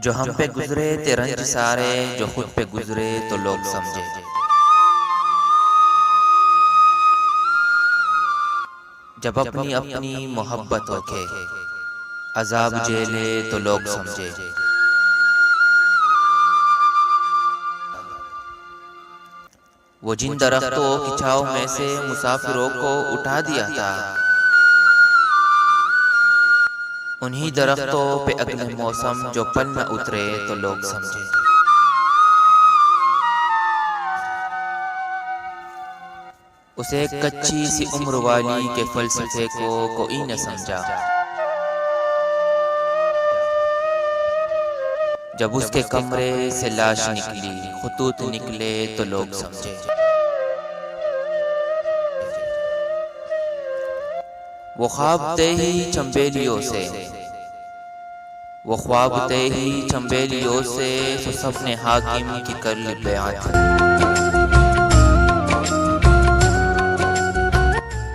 जो हम पे गुजरे ते रंज सारे, जो खुद पे गुजरे तो लोग समझे। जब अपनी अपनी मोहब्बतों के अजाब झेले तो लोग समझे। वो जिन दरख्तों की छाँव में से मुसाफिरों को उठा दिया था, उन्हीं दरख्तों पे अगले मौसम जो पल न उतरे तो लोग समझे। उसे कच्ची सी उम्र वाली के फलसफे को कोई न समझा। जब उसके कमरे से लाश निकली, खुतूत निकले तो लोग समझे। वो ख्वाब थे ही चंबेलियों से, वो ख्वाब थे ही चंबेलियों से, तो सपने हाकिम की कर ली बयात।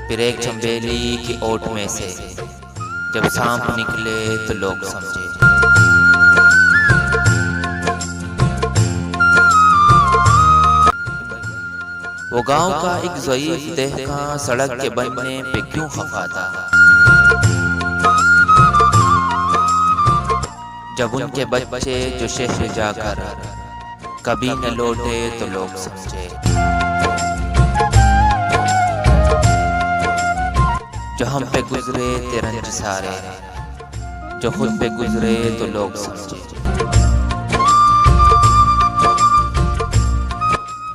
फिर एक चंबेली की ओट में से जब सांप निकले तो लोग समझे। वो गांव का एक ज़ईफ देहकां सड़क के बनने पे क्यों खफा था, जब उनके बच्चे जो शहर जाकर कभी न लौटे तो लोग समझे। जो हम पे गुजरे ते रंज सारे, जो खुद पे गुजरे तो लोग समझे।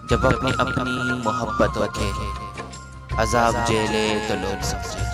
जब अपनी अपनी मोहब्बतों के अजाब झेले तो लोग समझे।